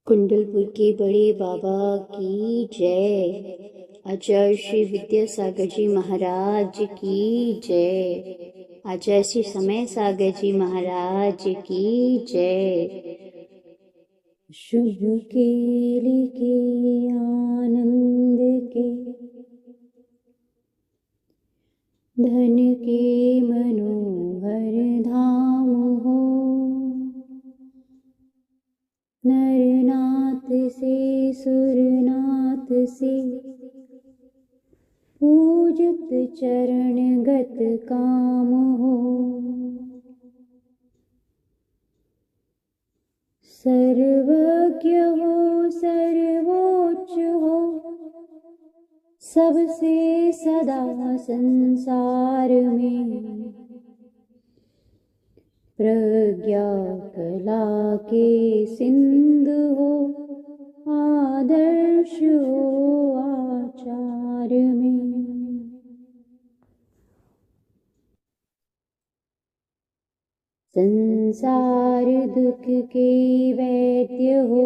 कुंडलपुर के बड़े बाबा की जय। आचार्य श्री विद्यासागर जी महाराज की जय। आचार्य श्री समय सागर जी महाराज की जय। शुभ केली के आनंद के, धन के मनोहर धाम हो। नरनाथ से सुरनाथ से, पूजित चरणगत काम हो। सर्वज्ञ हो सर्वोच्च हो, सबसे सदा संसार में। प्रज्ञा कला के सिंधु हो, आदर्श हो आचार में। संसार दुख के वैद्य हो,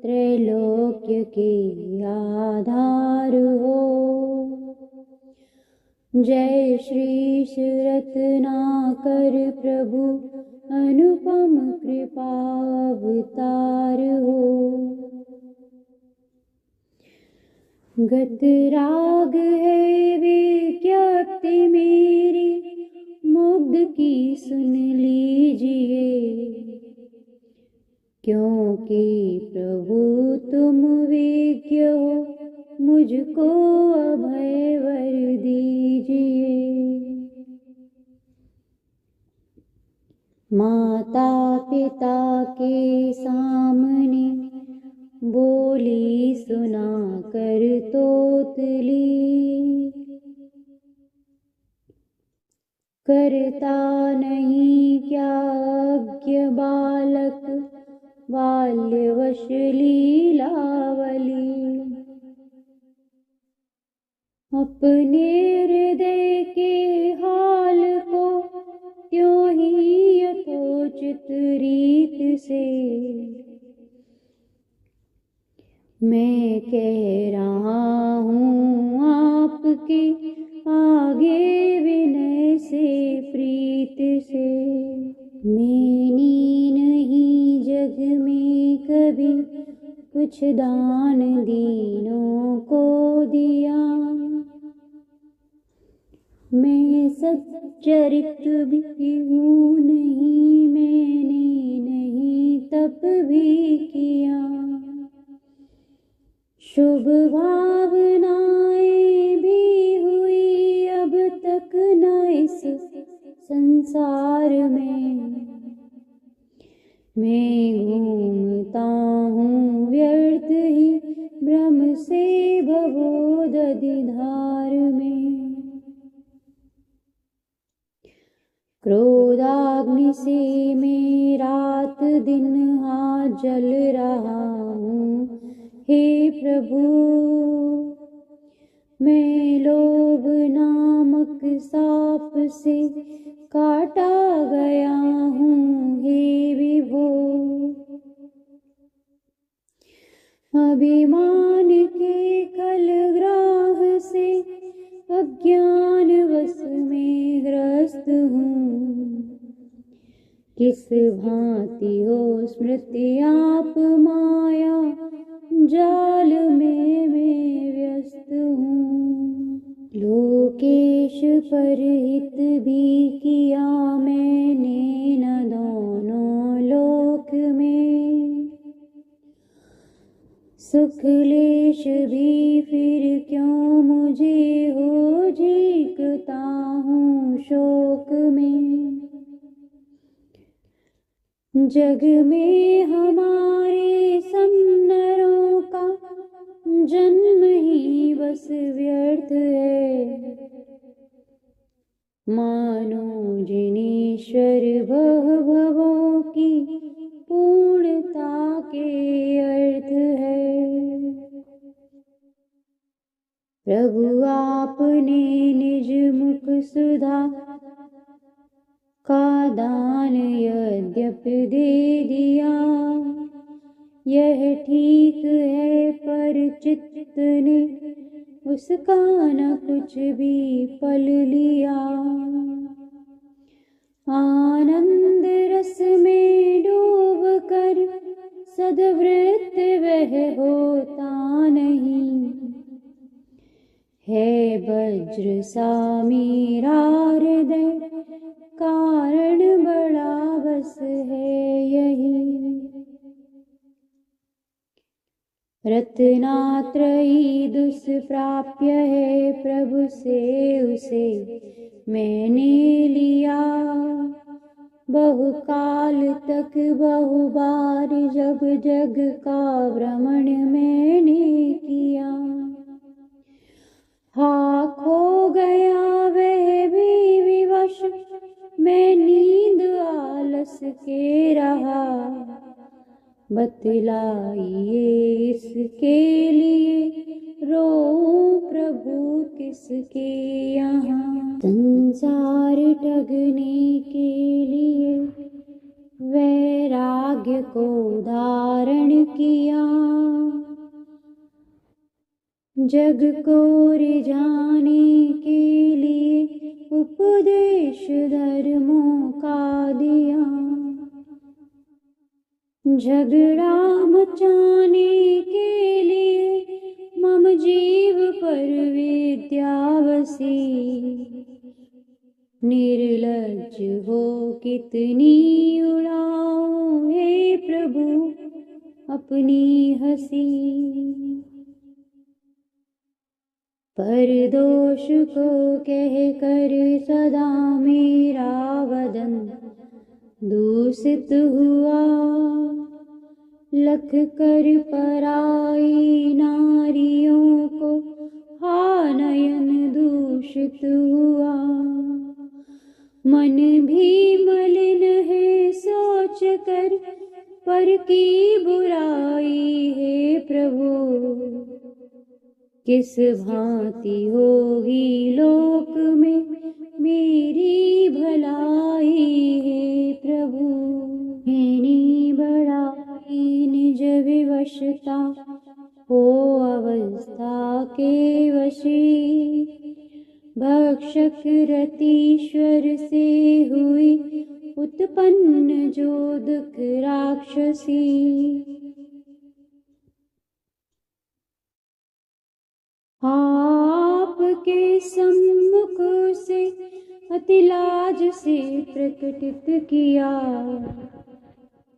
त्रैलोक्य के आधार हो। जय श्री रत्नाकर प्रभु, अनुपम कृपा अवतार हो। गत राग है विज्ञप्ति मेरी, मुग्ध की सुन लीजिए। क्योंकि प्रभु तुम विज्ञ हो, मुझको अभय वर दीजिए। माता पिता के सामने बोली सुना कर तोतली। करता नहीं क्या अज्ञ बालक, बाल्यवश लीलावली। अपने हृदय के हाल को त्यों ही यथोचित रीत से मैं कह रहा हूँ आपके आगे विनय से प्रीत से। मैंने नहीं जग में कभी कुछ दान दीनों को दिया। मैं सच्चरित भी हूँ नहीं, मैंने नहीं तप भी किया। शुभ भावनाएं भी हुई अब तक न इस संसार में। मैं घूमता हूँ व्यर्थ ही भ्रम से भवोदधि धार में। क्रोधाग्नि से मैं रात दिन हाथ जल रहा हूँ। हे प्रभु मैं लोभ नामक सांप से काटा गया हूँ। हे विभो अभिमान के कलग्राह से अज्ञान वश में ग्रस्त हूँ। किस भांति हो स्मृति आप माया, जाल में मैं व्यस्त हूँ। लोकेश पर हित भी किया मैंने न दोनों लोक में। सुख लेश भी फिर क्यों मुझे हो, झीकता हूँ शोक में। जग में हमारे समनरों का जन्म ही बस व्यर्थ है। मानो जिनेश्वर भवों की पूर्णता के अर्थ है। प्रभु आपने निज मुख सुधा का दान यद्यपि दे दिया, यह ठीक है पर चित्त ने उसका न कुछ भी पल लिया। आनंद रस में डूब कर सद्वृत्त वह होता नहीं। है वज्र सा मेरा हृदय कारण बड़ा बस है यही। रत्नात्रयी दुष्प्राप्य है प्रभु से उसे मैंने लिया। बहुकाल तक बहुबार जब जग का भ्रमण मैंने किया। हाँ खो गया वह भी विवश मैं नींद आलस के रहा। बतलाइए इसके लिए रो प्रभु किसके यहाँ। संसार ठगने के लिए वैराग्य को धारण किया। जग को रिझाने के लिए उपदेश धर्मों का दिया। झगड़ा मचाने के लिए मम जीव पर विद्या बसी। निर्लज्ज हो कितनी उड़ाऊं हे प्रभु अपनी हंसी। पर दोष को कह कर सदा मेरा वदन दूषित हुआ। लख कर पराई नारियों को हा नयन दूषित हुआ। मन भी मलिन है सोच कर पर की बुराई है प्रभु। किस भांति होगी लोक में मेरी भलाई है प्रभु। मेरी बड़ाई निज विवशता हो अवस्था के वशी। भक्षक रतीश्वर से हुई उत्पन्न जो दुख राक्षसी। आपके सम्मुख से अति लाज से प्रकटित किया।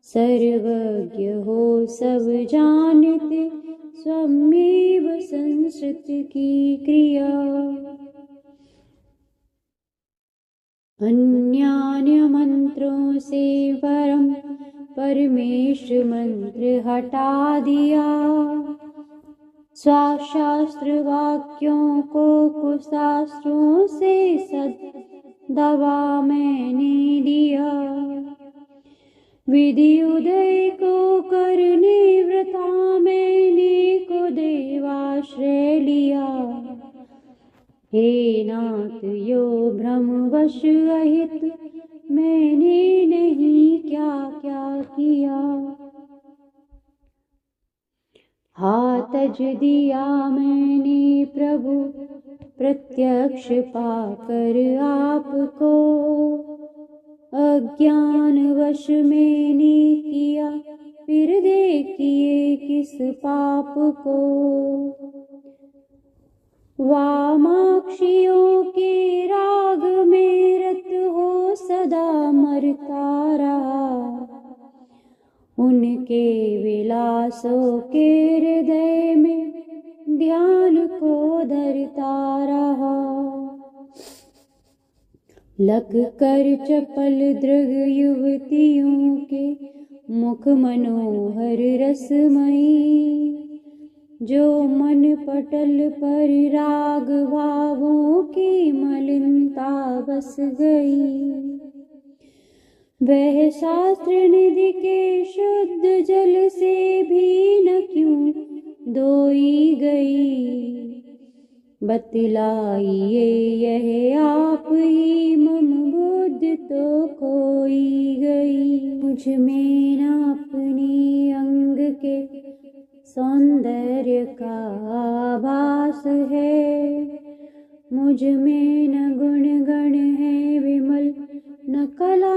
सर्वज्ञ हो सब जानते स्वमेव संसृत की क्रिया। अन्यान्य मंत्रों से परम परमेश मंत्र हटा दिया। स्वाशास्त्र वाक्यों को कुशास्त्रों से दबा मैंने दिया। विधि उदय को करने व्रता मैंने को देवाश्रय लिया। हे नाथ यो भ्रमवश अहित मैंने नहीं क्या क्या किया। हाथ तज दिया मैंने प्रभु प्रत्यक्ष पाकर आपको। अज्ञान वश मैंने किया फिर देखिए किस पाप को। वामाक्षियों के राग में रत हो सदा मरता रहा। उनके विलासों के हृदय में ध्यान को धरता रहा। लग कर चपल दृग युवतियों के मुख मनोहर रसमयी। जो मन पटल पर राग भावों की मलिनता बस गई। वह शास्त्र निधि के शुद्ध जल से भी न क्यों धोई गई। बतलाइए यह आप ही मम बुद्धि तो खोई गई। मुझ में न अपने अंग के सौंदर्य का आभास है। मुझ में न गुण गण है विमल, न कला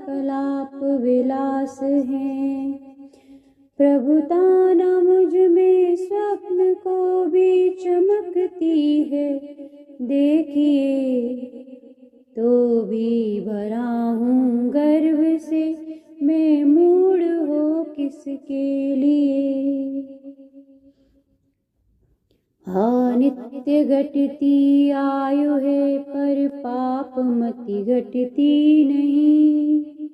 कलाप विलास है। प्रभुता न मुझ में स्वप्न को भी चमकती है। देखिए तो भी भरा हूँ गर्व से, मैं मूढ़ हो किसके लिए। हाँ नित्य घटती आयु है, पर पाप मति घटती नहीं।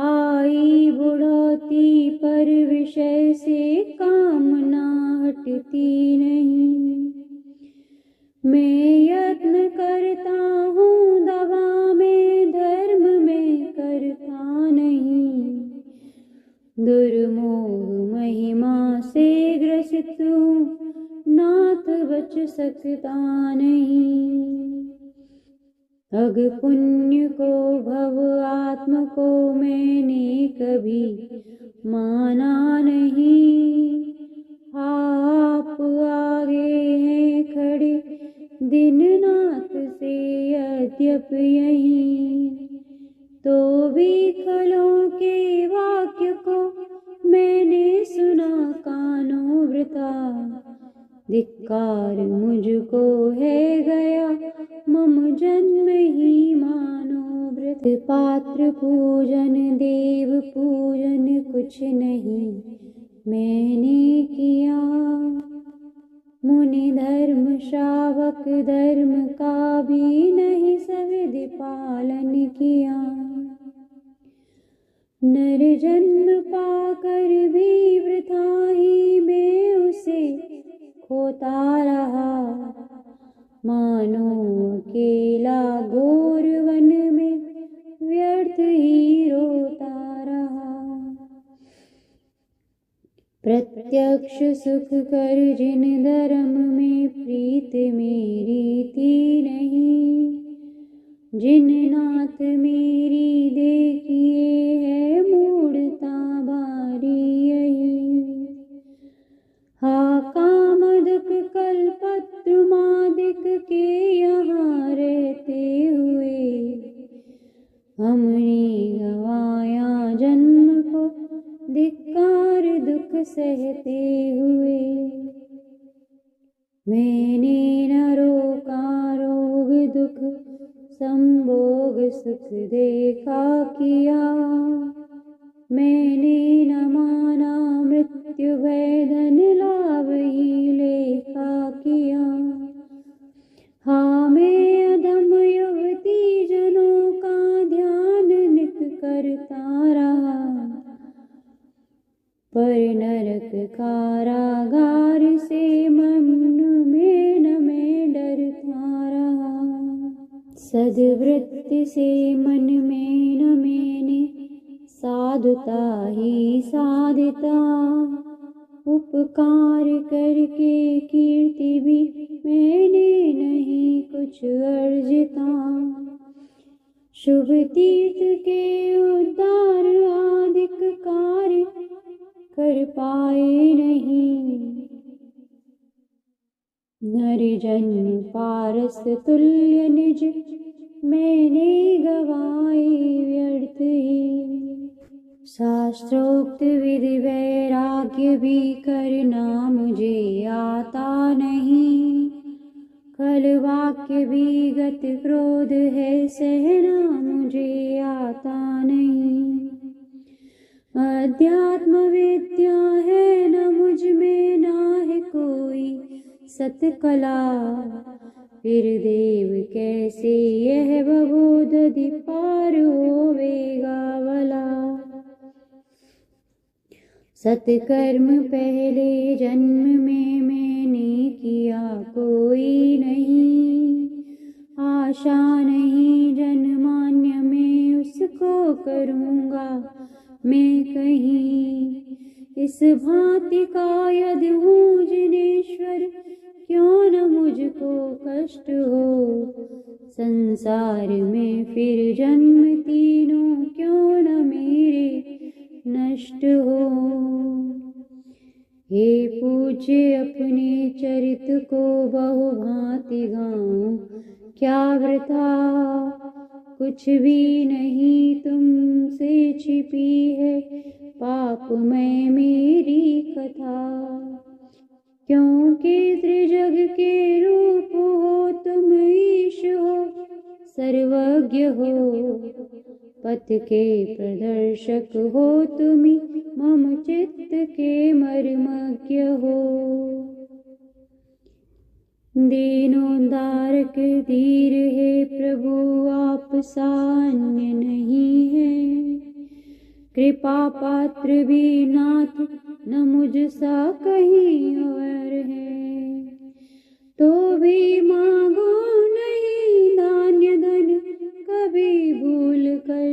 आई बुढ़ौती पर विषय से कामना हटती नहीं। मैं यत्न करता हूँ दवा में, धर्म में करता नहीं। दुर्मोह महिमा से ग्रसित हूँ, नाथ बच सकता नहीं। अग पुण्य को भव आत्म को मैंने कभी माना नहीं। आप आगे हैं खड़े दीननाथ से यद्यप यहीं, तो भी खलों के वाक्य को मैंने सुना कानों वृथा। धिक्कार मुझको है गया, मम जन्म ही मानो वृथ। पात्र पूजन देव पूजन कुछ नहीं मैंने किया। मुनि धर्म श्रावक धर्म का भी नहीं सविधि पालन किया। नर जन्म पाकर भी वृथा ही मैं उसे खोता रहा। मानो अकेला घोर वन में व्यर्थ ही रोता रहा। प्रत्यक्ष सुख कर जिन धर्म में प्रीत मेरी थी नहीं। जिन नाथ मेरी देखिए है मूढ़ता बारी यही। हा कामदक कल्पत्रु मादिक के यहाँ रहते हुए, हमने गवाया जन्म को धिक्कार दुख सहते हुए। मैंने न रोका रोग दुख संभोग सुख देखा किया। मैंने न माना मृत्यु भय धन लाभ ही लेखा किया। हाँ मैं अधम युवती जनों का ध्यान नित करता रहा, पर नरक कारागार से मन में न मैं डरता रहा। सद्वृत्ति से मन में न मैंने साधुता ही साधिता। उपकार करके कीर्ति भी मैंने नहीं कुछ अर्जिता। शुभ तीर्थ के उद्धार आदिक कार्य कर पाए नहीं। नरजन पारस तुल्य निज मैंने गवाए व्यर्थ ही। शास्त्रोक्त विधि वैराग्य भी करना मुझे आता नहीं। खल वाक्य भी गत क्रोध है सहना मुझे आता नहीं। अध्यात्म विद्या है न मुझ में ना है कोई सतकला। फिर देव कैसे यह भवोदधि पार होवेगा भला। सत्कर्म पहले जन्म में मैंने किया कोई नहीं। आशा नहीं जनमान्य में उसको करूँगा मैं कहीं। इस भांति का यदि हूँ जिनेश्वर, क्यों न मुझको कष्ट हो। संसार में फिर जन्म तीनों क्यों न मेरे नष्ट हो। हे पूज्य अपने चरित को बहुभांति गाऊं, क्या वृथा कुछ भी नहीं तुमसे छिपी है पाप में मेरी कथा। क्योंकि त्रिजग के रूप हो तुम, ईश हो सर्वज्ञ हो, पथ के प्रदर्शक हो तुम्ही, मम चित्त के मर्मज्ञ हो। दीनोद्धारक धीर है प्रभु आप सान्य नहीं है, कृपा पात्र भी नाथ न मुझ सा कहीं और है। तो भी मांगो नहीं धान्य धन कभी भूल कर,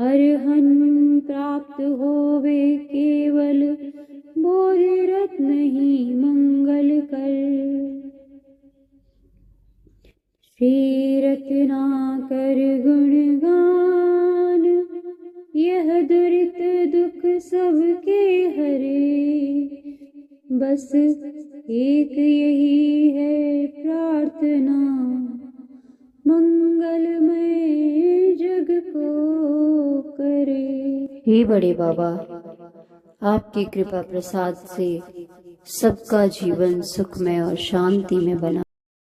अरहन प्राप्त होवे केवल बोधि रत्न ही मंगल कर। श्री रत्नाकर गुणगान यह दुरित दुख सबके हरे, बस एक यही है प्रार्थना मंगलमय जग को करे। हे बड़े बाबा, आपकी कृपा प्रसाद से सबका जीवन सुखमय और शांति में बना